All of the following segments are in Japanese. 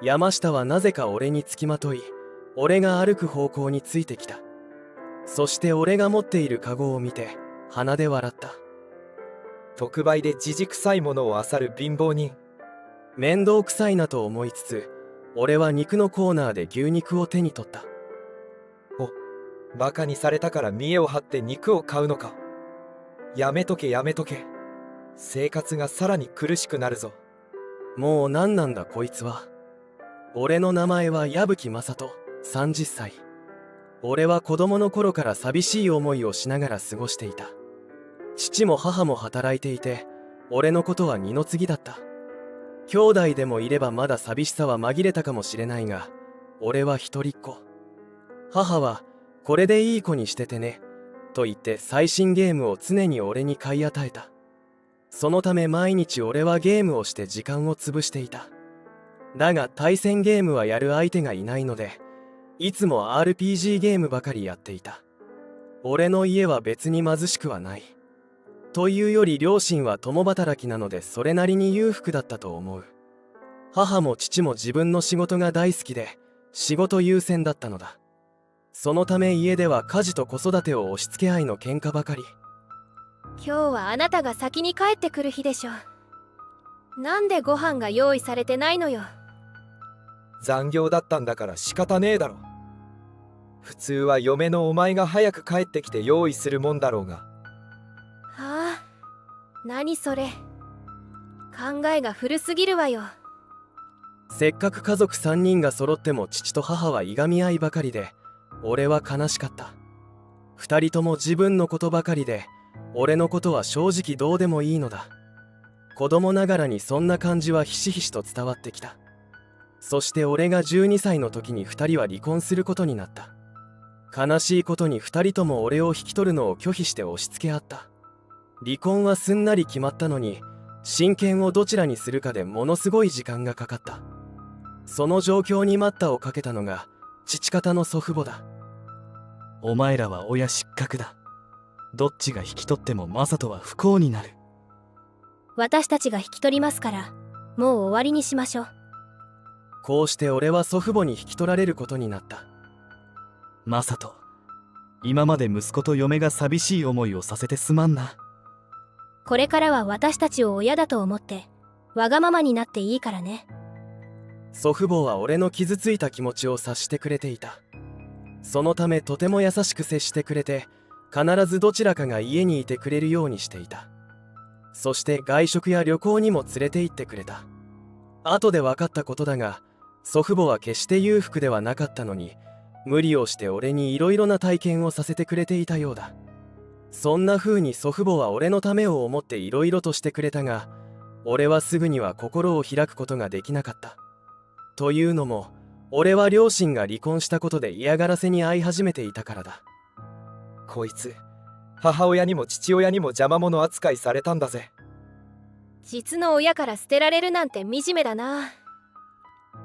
山下はなぜか俺につきまとい、俺が歩く方向についてきた。そして俺が持っているカゴを見て鼻で笑った。特売でじじくさいものを漁る貧乏人。面倒くさいなと思いつつ、俺は肉のコーナーで牛肉を手に取った。バカにされたから見栄を張って肉を買うのか。やめとけやめとけ。生活がさらに苦しくなるぞ。もう何なんだこいつは。俺の名前は矢吹正人、30歳。俺は子供の頃から寂しい思いをしながら過ごしていた。父も母も働いていて、俺のことは二の次だった。兄弟でもいればまだ寂しさは紛れたかもしれないが、俺は一人っ子。母は、これでいい子にしててね、と言って最新ゲームを常に俺に買い与えた。そのため毎日俺はゲームをして時間を潰していた。だが対戦ゲームはやる相手がいないので、いつも RPG ゲームばかりやっていた。俺の家は別に貧しくはない。というより両親は共働きなのでそれなりに裕福だったと思う。母も父も自分の仕事が大好きで、仕事優先だったのだ。そのため家では家事と子育てを押し付け合いの喧嘩ばかり。今日はあなたが先に帰ってくる日でしょ。なんでご飯が用意されてないのよ。残業だったんだから仕方ねえだろ。普通は嫁のお前が早く帰ってきて用意するもんだろうが。はあ、何それ。考えが古すぎるわよ。せっかく家族3人が揃っても父と母はいがみ合いばかりで、俺は悲しかった。2人とも自分のことばかりで、俺のことは正直どうでもいいのだ。子供ながらにそんな感じはひしひしと伝わってきた。そして俺が12歳の時に2人は離婚することになった。悲しいことに2人とも俺を引き取るのを拒否して押し付け合った。離婚はすんなり決まったのに、親権をどちらにするかでものすごい時間がかかった。その状況に待ったをかけたのが父方の祖父母だ。お前らは親失格だ。どっちが引き取ってもマサトは不幸になる。私たちが引き取りますから、もう終わりにしましょう。こうして俺は祖父母に引き取られることになった。マサト、今まで息子と嫁が寂しい思いをさせてすまんな。これからは私たちを親だと思ってわがままになっていいからね。祖父母は俺の傷ついた気持ちを察してくれていた。そのためとても優しく接してくれて、必ずどちらかが家にいてくれるようにしていた。そして外食や旅行にも連れて行ってくれた。後で分かったことだが、祖父母は決して裕福ではなかったのに、無理をして俺にいろいろな体験をさせてくれていたようだ。そんな風に祖父母は俺のためを思っていろいろとしてくれたが、俺はすぐには心を開くことができなかった。というのも、俺は両親が離婚したことで嫌がらせに遭い始めていたからだ。こいつ、母親にも父親にも邪魔者扱いされたんだぜ。実の親から捨てられるなんて惨めだな。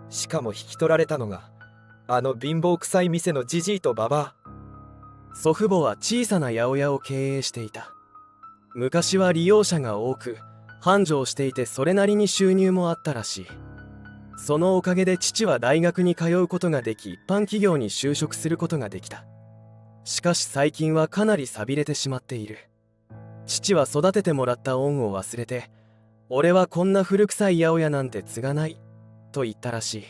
しかも引き取られたのがあの貧乏くさい店のじじいとババア。祖父母は小さな八百屋を経営していた。昔は利用者が多く繁盛していて、それなりに収入もあったらしい。そのおかげで父は大学に通うことができ、一般企業に就職することができた。しかし最近はかなり寂れてしまっている。父は育ててもらった恩を忘れて、俺はこんな古臭い八百屋なんて継がないと言ったらしい。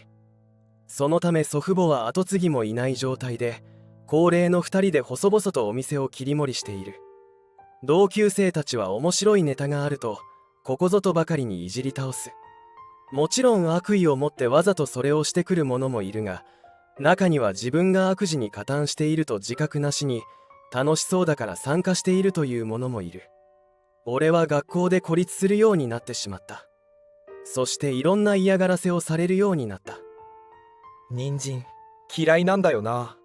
そのため祖父母は跡継ぎもいない状態で、高齢の2人で細々とお店を切り盛りしている。同級生たちは面白いネタがあるとここぞとばかりにいじり倒す。もちろん悪意を持ってわざとそれをしてくる者もいるが、中には自分が悪事に加担していると自覚なしに楽しそうだから参加しているという者もいる。俺は学校で孤立するようになってしまった。そしていろんな嫌がらせをされるようになった。人参嫌いなんだよな。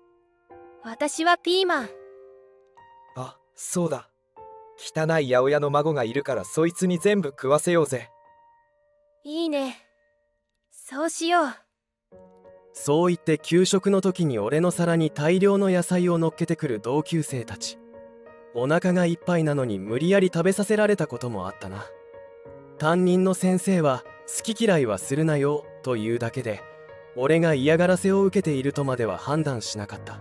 私はピーマン。あ、そうだ。汚い八百屋の孫がいるからそいつに全部食わせようぜ。いいね。そうしよう。そう言って給食の時に俺の皿に大量の野菜を乗っけてくる同級生たち。お腹がいっぱいなのに無理やり食べさせられたこともあったな。担任の先生は好き嫌いはするなよというだけで、俺が嫌がらせを受けているとまでは判断しなかった。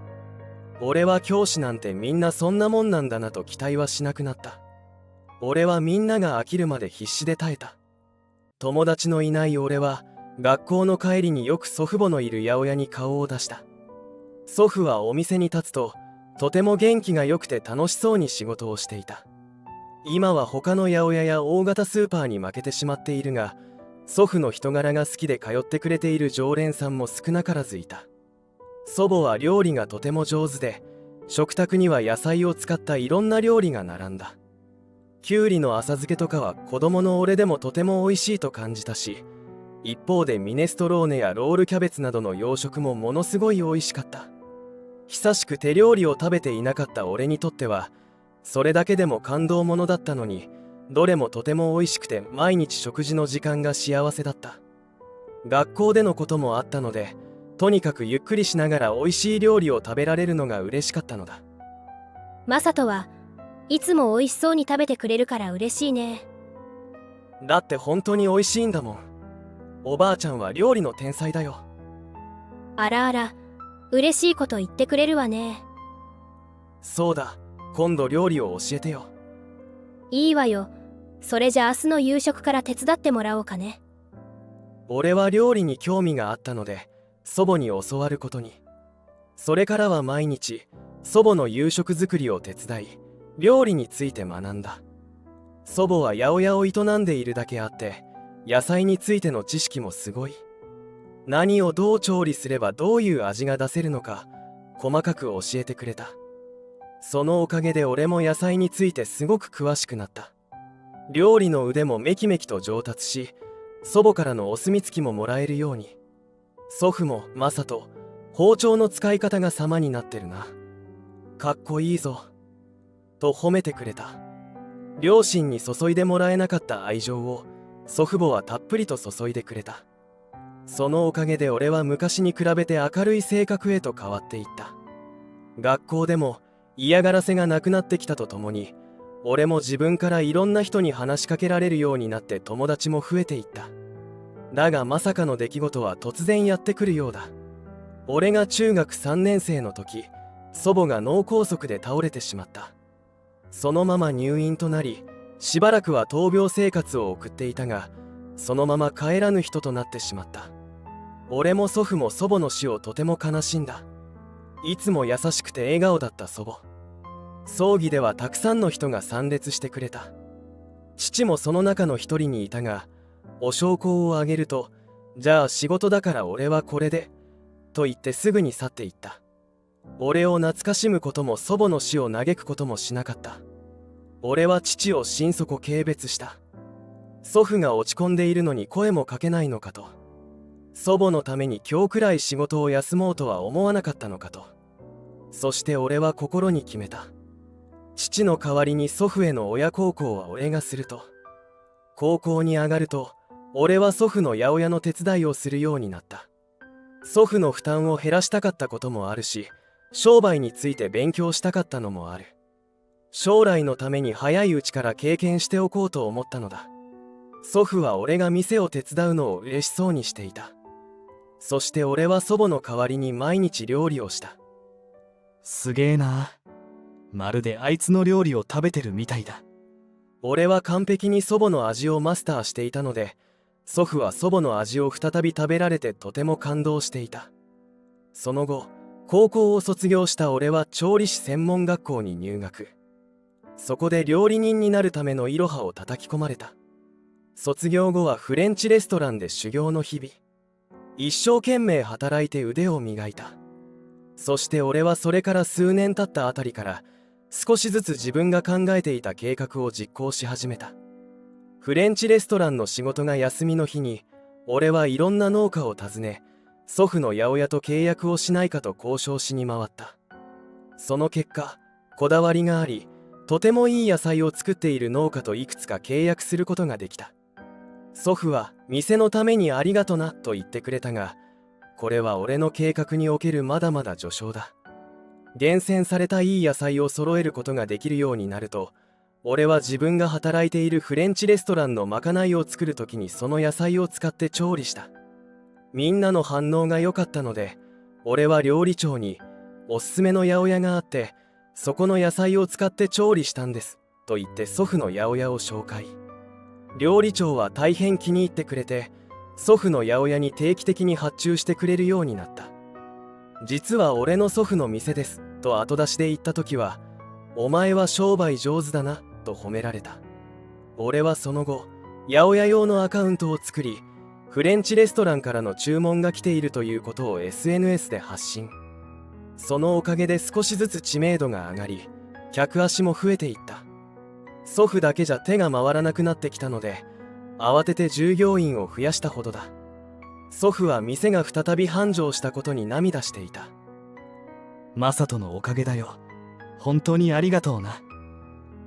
俺は教師なんてみんなそんなもんなんだなと期待はしなくなった。俺はみんなが飽きるまで必死で耐えた。友達のいない俺は学校の帰りによく祖父母のいる八百屋に顔を出した。祖父はお店に立つととても元気が良くて楽しそうに仕事をしていた。今は他の八百屋や大型スーパーに負けてしまっているが、祖父の人柄が好きで通ってくれている常連さんも少なからずいた。祖母は料理がとても上手で、食卓には野菜を使ったいろんな料理が並んだ。きゅうりの浅漬けとかは子供の俺でもとても美味しいと感じたし、一方でミネストローネやロールキャベツなどの洋食もものすごい美味しかった。久しく手料理を食べていなかった俺にとってはそれだけでも感動ものだったのに、どれもとても美味しくて毎日食事の時間が幸せだった。学校でのこともあったので、とにかくゆっくりしながら美味しい料理を食べられるのが嬉しかったのだ。マサトはいつも美味しそうに食べてくれるから嬉しいね。だって本当に美味しいんだもん。おばあちゃんは料理の天才だよ。あらあら、嬉しいこと言ってくれるわね。そうだ、今度料理を教えてよ。いいわよ。それじゃ明日の夕食から手伝ってもらおうかね。俺は料理に興味があったので祖母に教わることに。それからは毎日祖母の夕食作りを手伝い、料理について学んだ。祖母は八百屋を営んでいるだけあって野菜についての知識もすごい。何をどう調理すればどういう味が出せるのか細かく教えてくれた。そのおかげで俺も野菜についてすごく詳しくなった。料理の腕もめきめきと上達し、祖母からのお墨付きももらえるように。祖父もマサと包丁の使い方が様になってるな、かっこいいぞと褒めてくれた。両親に注いでもらえなかった愛情を祖父母はたっぷりと注いでくれた。そのおかげで俺は昔に比べて明るい性格へと変わっていった。学校でも嫌がらせがなくなってきたとともに、俺も自分からいろんな人に話しかけられるようになって友達も増えていった。だがまさかの出来事は突然やってくるようだ。俺が中学3年生の時、祖母が脳梗塞で倒れてしまった。そのまま入院となり、しばらくは闘病生活を送っていたが、そのまま帰らぬ人となってしまった。俺も祖父も祖母の死をとても悲しんだ。いつも優しくて笑顔だった祖母。葬儀ではたくさんの人が参列してくれた。父もその中の一人にいたが、お焼香をあげると、じゃあ仕事だから俺はこれでと言ってすぐに去っていった。俺を懐かしむことも祖母の死を嘆くこともしなかった。俺は父を心底軽蔑した。祖父が落ち込んでいるのに声もかけないのかと。祖母のために今日くらい仕事を休もうとは思わなかったのかと。そして俺は心に決めた。父の代わりに祖父への親孝行は俺がすると。高校に上がると、俺は祖父の八百屋の手伝いをするようになった。祖父の負担を減らしたかったこともあるし、商売について勉強したかったのもある。将来のために早いうちから経験しておこうと思ったのだ。祖父は俺が店を手伝うのを嬉しそうにしていた。そして俺は祖母の代わりに毎日料理をした。すげえな。まるであいつの料理を食べてるみたいだ。俺は完璧に祖母の味をマスターしていたので、祖父は祖母の味を再び食べられてとても感動していた。その後、高校を卒業した俺は調理師専門学校に入学。そこで料理人になるためのイロハを叩き込まれた。卒業後はフレンチレストランで修行の日々。一生懸命働いて腕を磨いた。そして俺はそれから数年経ったあたりから少しずつ自分が考えていた計画を実行し始めた。フレンチレストランの仕事が休みの日に、俺はいろんな農家を訪ね、祖父の八百屋と契約をしないかと交渉しに回った。その結果、こだわりがあり、とてもいい野菜を作っている農家といくつか契約することができた。祖父は店のためにありがとなと言ってくれたが、これは俺の計画におけるまだまだ序章だ。厳選されたいい野菜を揃えることができるようになると、俺は自分が働いているフレンチレストランのまかないを作るときにその野菜を使って調理した。みんなの反応が良かったので、俺は料理長におすすめの八百屋があって、そこの野菜を使って調理したんですと言って祖父の八百屋を紹介。料理長は大変気に入ってくれて、祖父の八百屋に定期的に発注してくれるようになった。実は俺の祖父の店ですと後出しで言った時は、お前は商売上手だなと褒められた。俺はその後、八百屋用のアカウントを作り、フレンチレストランからの注文が来ているということを SNS で発信。そのおかげで少しずつ知名度が上がり、客足も増えていった。祖父だけじゃ手が回らなくなってきたので、慌てて従業員を増やしたほどだ。祖父は店が再び繁盛したことに涙していた。マサトのおかげだよ。本当にありがとうな。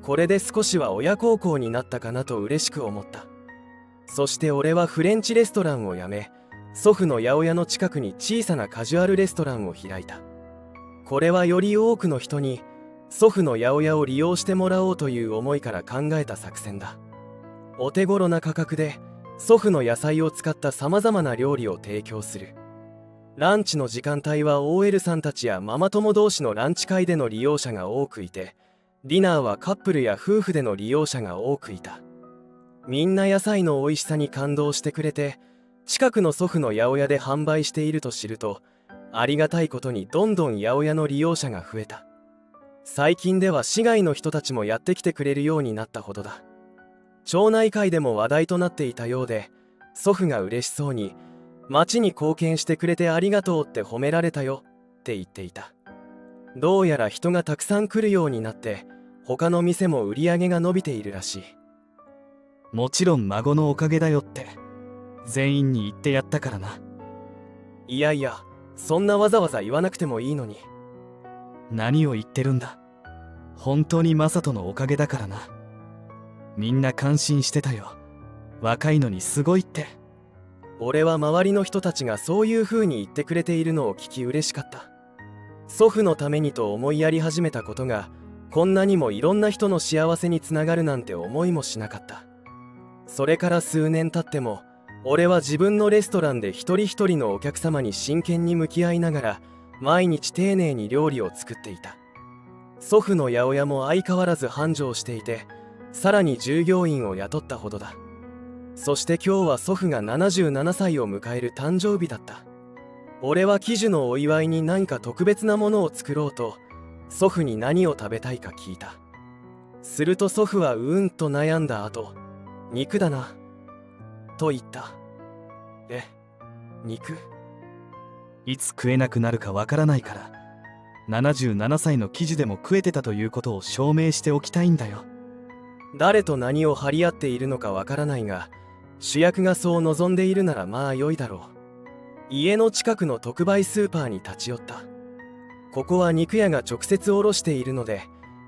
これで少しは親孝行になったかなと嬉しく思った。そして俺はフレンチレストランを辞め、祖父の八百屋の近くに小さなカジュアルレストランを開いた。これはより多くの人に祖父の八百屋を利用してもらおうという思いから考えた作戦だ。お手頃な価格で祖父の野菜を使ったさまざまな料理を提供する。ランチの時間帯は OL さんたちやママ友同士のランチ会での利用者が多くいて、ディナーはカップルや夫婦での利用者が多くいた。みんな野菜の美味しさに感動してくれて、近くの祖父の八百屋で販売していると知ると、ありがたいことにどんどん八百屋の利用者が増えた。最近では市外の人たちもやってきてくれるようになったほどだ。町内会でも話題となっていたようで、祖父が嬉しそうに、町に貢献してくれてありがとうって褒められたよって言っていた。どうやら人がたくさん来るようになって、他の店も売り上げが伸びているらしい。もちろん孫のおかげだよって全員に言ってやったからな。いやいや、そんなわざわざ言わなくてもいいのに。何を言ってるんだ。本当にマサトのおかげだからな。みんな感心してたよ。若いのにすごいって。俺は周りの人たちがそういう風に言ってくれているのを聞き嬉しかった。祖父のためにと思いやり始めたことが、こんなにもいろんな人の幸せにつながるなんて思いもしなかった。それから数年経っても、俺は自分のレストランで一人一人のお客様に真剣に向き合いながら、毎日丁寧に料理を作っていた。祖父の八百屋も相変わらず繁盛していて、さらに従業員を雇ったほどだ。そして今日は祖父が77歳を迎える誕生日だった。俺は喜寿のお祝いに何か特別なものを作ろうと、祖父に何を食べたいか聞いた。すると祖父はと悩んだ後、肉だなと言った。肉？いつ食えなくなるかわからないから、77歳の喜寿でも食えてたということを証明しておきたいんだよ。誰と何を張り合っているのかわからないが、主役がそう望んでいるならまあ良いだろう。家の近くの特売スーパーに立ち寄った。ここは肉屋が直接卸しているので、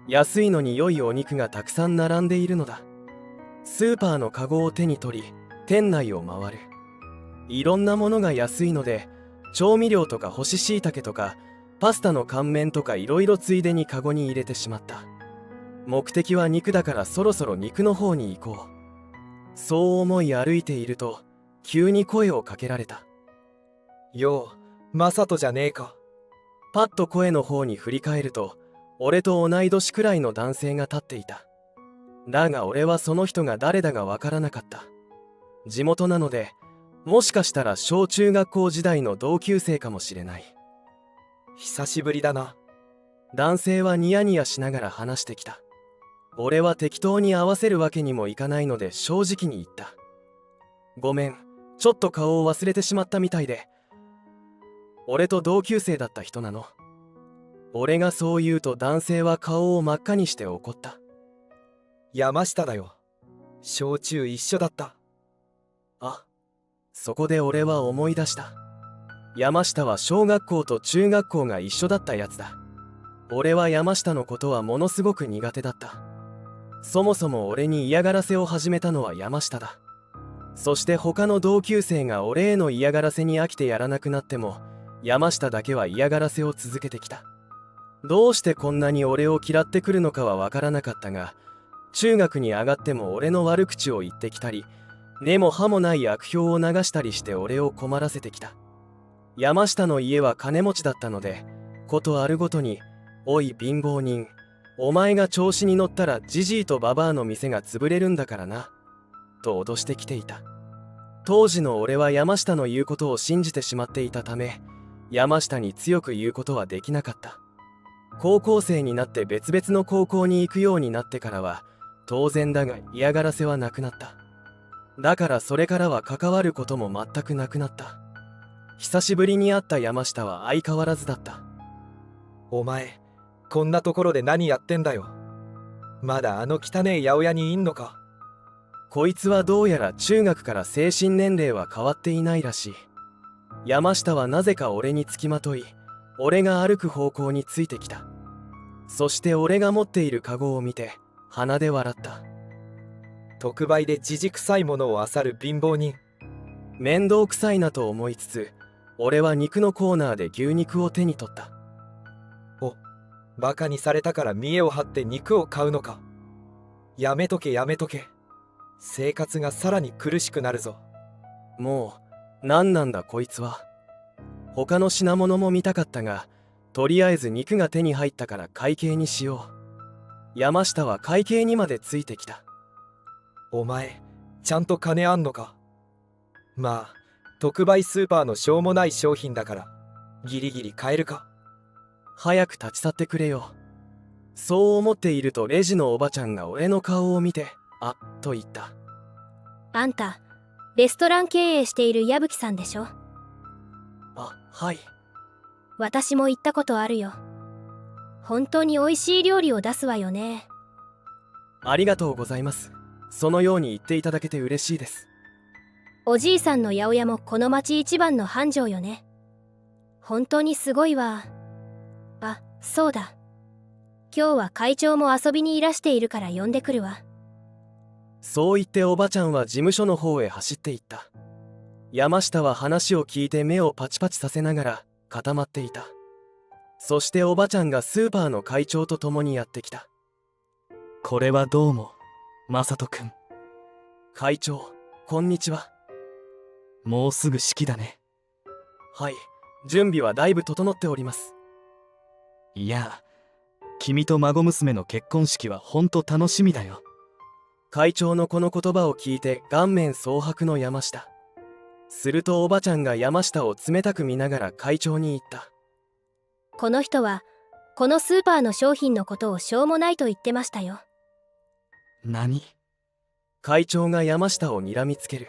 安いのに良いお肉がたくさん並んでいるのだ。スーパーのカゴを手に取り、店内を回る。いろんなものが安いので、調味料とか干し椎茸とかパスタの乾麺とかいろいろついでにカゴに入れてしまった。目的は肉だからそろそろ肉の方に行こう。そう思い歩いていると、急に声をかけられた。よう、マサトじゃねえか。パッと声の方に振り返ると、俺と同い年くらいの男性が立っていた。だが俺はその人が誰だかわからなかった。地元なので、もしかしたら小中学校時代の同級生かもしれない。久しぶりだな。男性はニヤニヤしながら話してきた。俺は適当に合わせるわけにもいかないので正直に言った。ごめん、ちょっと顔を忘れてしまったみたいで。俺と同級生だった人なの。俺がそう言うと男性は顔を真っ赤にして怒った。山下だよ。小中一緒だった。あ、そこで俺は思い出した。山下は小学校と中学校が一緒だったやつだ。俺は山下のことはものすごく苦手だった。そもそも俺に嫌がらせを始めたのは山下だ。そして他の同級生が俺への嫌がらせに飽きてやらなくなっても、山下だけは嫌がらせを続けてきた。どうしてこんなに俺を嫌ってくるのかはわからなかったが、中学に上がっても俺の悪口を言ってきたり、根も葉もない悪評を流したりして俺を困らせてきた。山下の家は金持ちだったので、ことあるごとに「おい貧乏人、お前が調子に乗ったらジジイとババアの店が潰れるんだからな」と脅してきていた。当時の俺は山下の言うことを信じてしまっていたため、山下に強く言うことはできなかった。高校生になって別々の高校に行くようになってからは、当然だが嫌がらせはなくなった。だからそれからは関わることも全くなくなった。久しぶりに会った山下は相変わらずだった。お前、こんなところで何やってんだよ。まだあの汚え八百屋にいんのか。こいつはどうやら中学から精神年齢は変わっていないらしい。山下はなぜか俺につきまとい、俺が歩く方向についてきた。そして俺が持っているカゴを見て鼻で笑った。特売でじじくさいものを漁る貧乏人。面倒くさいなと思いつつ、俺は肉のコーナーで牛肉を手に取った。バカにされたから見栄を張って肉を買うのか。やめとけやめとけ。生活がさらに苦しくなるぞ。もう何なんだこいつは。他の品物も見たかったが、とりあえず肉が手に入ったから会計にしよう。山下は会計にまでついてきた。お前、ちゃんと金あんのか。まあ、特売スーパーのしょうもない商品だからギリギリ買えるか。早く立ち去ってくれよ。そう思っているとレジのおばちゃんが俺の顔を見て「あ」と言った。あんたレストラン経営している矢吹さんでしょ。あ、はい。私も行ったことあるよ。本当に美味しい料理を出すわよね。ありがとうございます。そのように言っていただけて嬉しいです。おじいさんの八百屋もこの町一番の繁盛よね。本当にすごいわ。あ、そうだ。今日は会長も遊びにいらしているから呼んでくるわ。そう言っておばちゃんは事務所の方へ走っていった。山下は話を聞いて目をパチパチさせながら固まっていた。そしておばちゃんがスーパーの会長と共にやってきた。これはどうも、マサトくん。会長、こんにちは。もうすぐ式だね。はい、準備はだいぶ整っております。いや、君と孫娘の結婚式はほんと楽しみだよ。会長のこの言葉を聞いて顔面蒼白の山下。するとおばちゃんが山下を冷たく見ながら会長に言った。この人はこのスーパーの商品のことをしょうもないと言ってましたよ。何？会長が山下を睨みつける。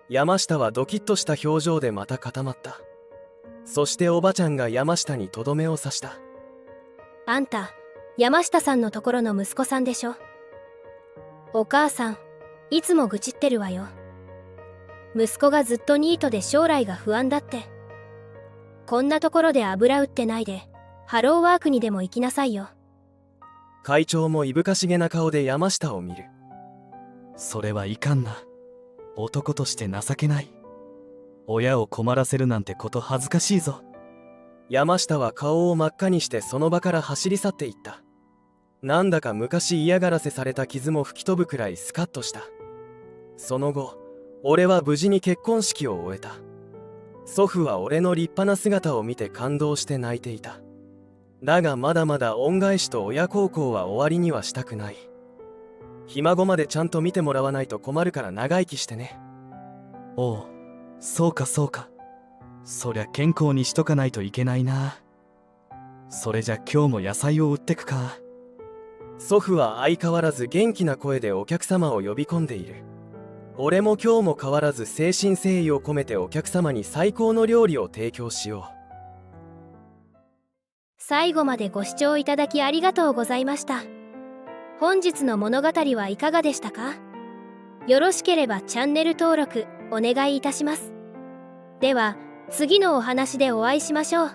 山下はドキッとした表情でまた固まった。そしておばちゃんが山下にとどめを刺した。あんた山下さんのところの息子さんでしょ。お母さんいつも愚痴ってるわよ。息子がずっとニートで将来が不安だって。こんなところで油売ってないでハローワークにでも行きなさいよ。会長もいぶかしげな顔で山下を見る。それはいかんな。男として情けない。親を困らせるなんてこと恥ずかしいぞ。山下は顔を真っ赤にしてその場から走り去っていった。なんだか昔嫌がらせされた傷も吹き飛ぶくらいスカッとした。その後、俺は無事に結婚式を終えた。祖父は俺の立派な姿を見て感動して泣いていた。だがまだまだ恩返しと親孝行は終わりにはしたくない。ひ孫までちゃんと見てもらわないと困るから長生きしてね。おう、そうかそうか。そりゃ健康にしとかないといけないな。それじゃ今日も野菜を売ってくか。祖父は相変わらず元気な声でお客様を呼び込んでいる。俺も今日も変わらず誠心誠意を込めてお客様に最高の料理を提供しよう。最後までご視聴いただきありがとうございました。本日の物語はいかがでしたか？よろしければチャンネル登録お願いいたします。では次のお話でお会いしましょう。